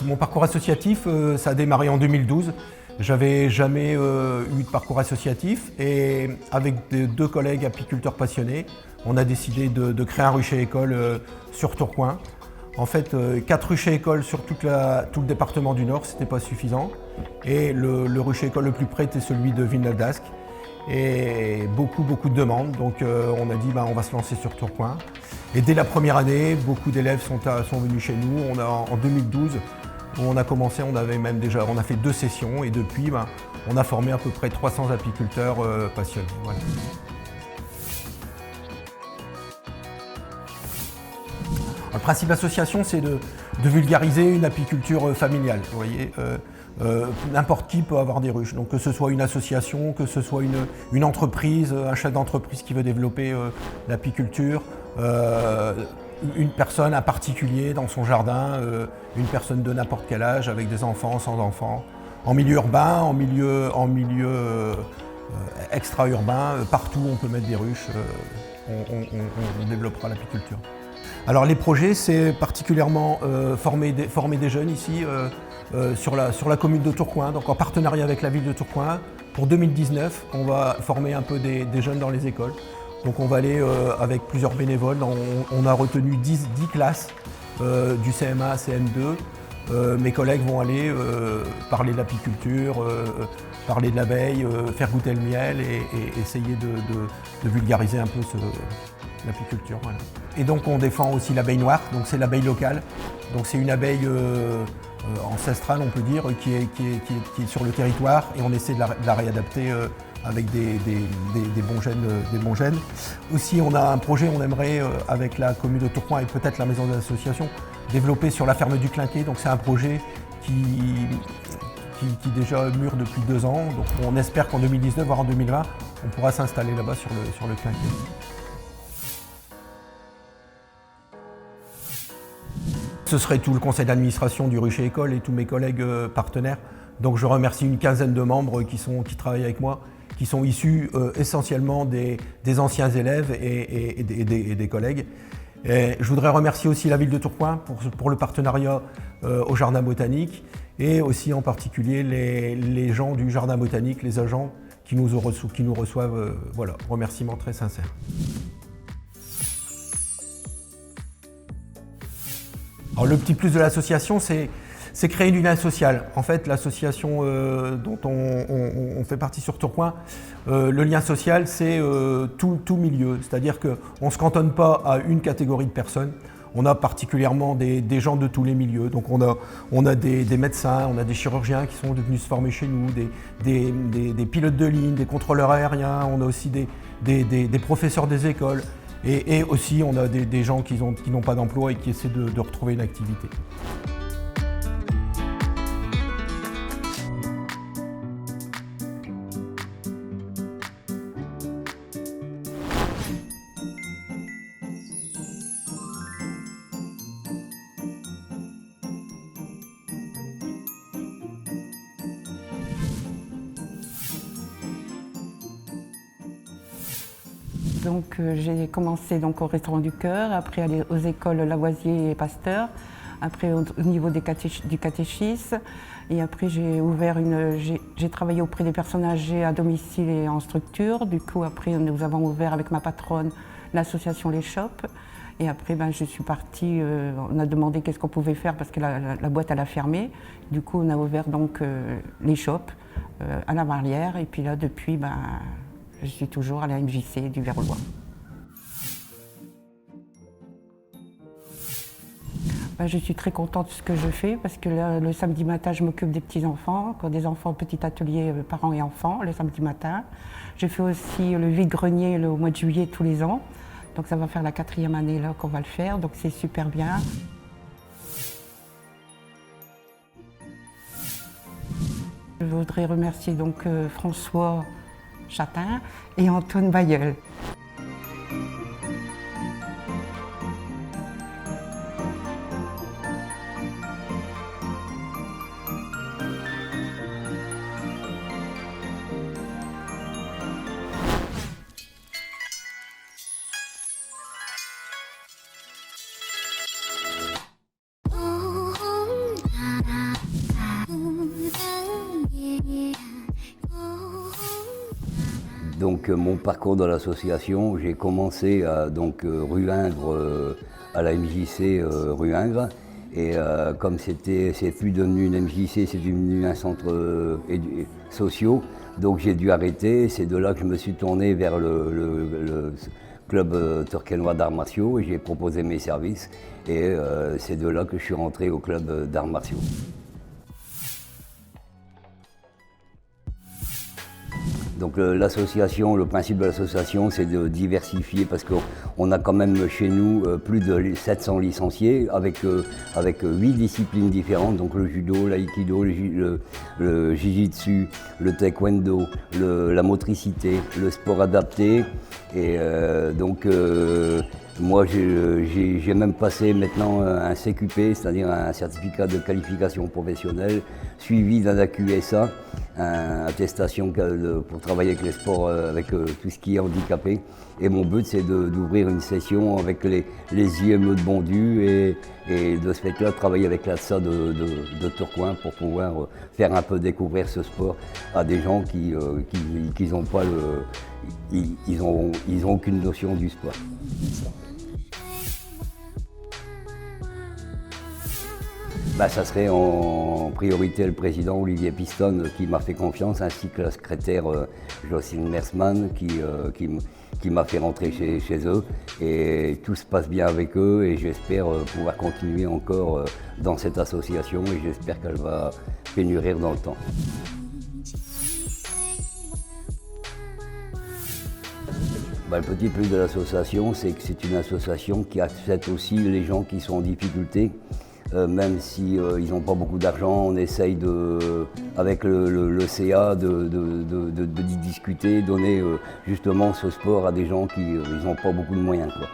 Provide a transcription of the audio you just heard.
Mon parcours associatif, ça a démarré en 2012. J'avais jamais eu de parcours associatif et avec deux collègues apiculteurs passionnés, on a décidé de créer un rucher école sur Tourcoing. En fait, 4 ruchers écoles sur tout le département du Nord, c'était pas suffisant. Et le rucher école le plus près était celui de Villeneuve-d'Ascq. Et beaucoup de demandes, donc on a dit on va se lancer sur Tourcoing. Et dès la première année, beaucoup d'élèves sont venus chez nous. En 2012, où on a commencé, on a fait 2 sessions et depuis, on a formé à peu près 300 apiculteurs passionnés. Voilà. Le principe de l'association, c'est de vulgariser une apiculture familiale. Vous voyez, n'importe qui peut avoir des ruches. Donc que ce soit une association, que ce soit une entreprise, un chef d'entreprise qui veut développer l'apiculture, une personne, un particulier dans son jardin, une personne de n'importe quel âge, avec des enfants, sans enfants, en milieu urbain, en milieu extra-urbain, partout où on peut mettre des ruches, on développera l'apiculture. Alors les projets, c'est particulièrement former des jeunes ici sur la commune de Tourcoing, donc en partenariat avec la ville de Tourcoing. Pour 2019, on va former un peu des jeunes dans les écoles. Donc on va aller avec plusieurs bénévoles, on a retenu 10 classes du CM1 à CM2. Mes collègues vont aller parler de l'apiculture, parler de l'abeille, faire goûter le miel et essayer de vulgariser un peu l'apiculture. Voilà. Et donc on défend aussi l'abeille noire, donc c'est l'abeille locale. Donc c'est une abeille ancestrale, on peut dire, qui est sur le territoire et on essaie de la réadapter avec des bons gènes. Aussi on a un projet, on aimerait avec la commune de Tourcoing et peut-être la maison de l'association, développer sur la ferme du Clinquet. Donc c'est un projet qui déjà mûr depuis 2 ans. Donc on espère qu'en 2019, voire en 2020, on pourra s'installer là-bas sur le Clinquet. Ce serait tout le conseil d'administration du rucher école et tous mes collègues partenaires. Donc je remercie une quinzaine de membres qui travaillent avec moi, qui sont issus essentiellement des anciens élèves et des collègues. Et je voudrais remercier aussi la ville de Tourcoing pour le partenariat au jardin botanique et aussi en particulier les gens du jardin botanique, les agents qui nous reçoivent. Voilà, remerciements très sincères. Alors, le petit plus de l'association, c'est créer du lien social. En fait, l'association dont on fait partie sur Tourcoing, le lien social, c'est tout milieu. C'est-à-dire qu'on ne se cantonne pas à une catégorie de personnes. On a particulièrement des gens de tous les milieux. Donc on a des médecins, on a des chirurgiens qui sont venus se former chez nous, des pilotes de ligne, des contrôleurs aériens, on a aussi des professeurs des écoles. Et aussi, on a des gens qui n'ont pas d'emploi et qui essaient de retrouver une activité. Donc j'ai commencé donc au Restaurant du Cœur, après aller aux écoles Lavoisier et Pasteur, après au niveau du catéchisme, et après j'ai travaillé auprès des personnes âgées à domicile et en structure. Du coup après nous avons ouvert avec ma patronne l'association Les Shops. Et après je suis partie, on a demandé qu'est-ce qu'on pouvait faire parce que la boîte elle a fermé. Du coup on a ouvert donc Les Shops à la Marlière et puis là depuis je suis toujours à la MJC du Verlois. Je suis très contente de ce que je fais parce que le samedi matin, je m'occupe des petits-enfants, des enfants, petit atelier parents et enfants, le samedi matin. Je fais aussi le vide-grenier au mois de juillet tous les ans. Donc ça va faire la 4e année là qu'on va le faire, donc c'est super bien. Je voudrais remercier donc François Chatin et Antoine Bailleul. Oh, Donc mon parcours dans l'association, j'ai commencé rue Ingres, à la MJC rue Ingres. Et comme c'est plus devenu une MJC, c'est devenu un centre social, donc j'ai dû arrêter. C'est de là que je me suis tourné vers le club turquenois d'arts martiaux et j'ai proposé mes services. Et c'est de là que je suis rentré au club d'arts martiaux. Donc l'association, le principe de l'association, c'est de diversifier parce qu'on a quand même chez nous plus de 700 licenciés avec 8 disciplines différentes, donc le judo, l'aïkido, le jiu-jitsu, le taekwondo, la motricité, le sport adapté. Et moi, j'ai même passé maintenant un CQP, c'est-à-dire un certificat de qualification professionnelle, suivi d'un AQSA, une attestation pour travailler avec les sports, avec tout ce qui est handicapé. Et mon but, c'est d'ouvrir une session avec les IME de Bondu et de ce fait-là, travailler avec l'ATSA de Tourcoing pour pouvoir faire un peu découvrir ce sport à des gens qui n'ont pas ils ont aucune notion du sport. Ça serait en priorité le président Olivier Piston qui m'a fait confiance, ainsi que la secrétaire Jocelyne Mersman qui m'a fait rentrer chez eux. Et tout se passe bien avec eux et j'espère pouvoir continuer encore dans cette association et j'espère qu'elle va pénurir dans le temps. Le petit plus de l'association, c'est que c'est une association qui accepte aussi les gens qui sont en difficulté. Même si ils n'ont pas beaucoup d'argent, on essaye avec le CA de discuter, donner justement ce sport à des gens qui n'ont pas beaucoup de moyens, quoi.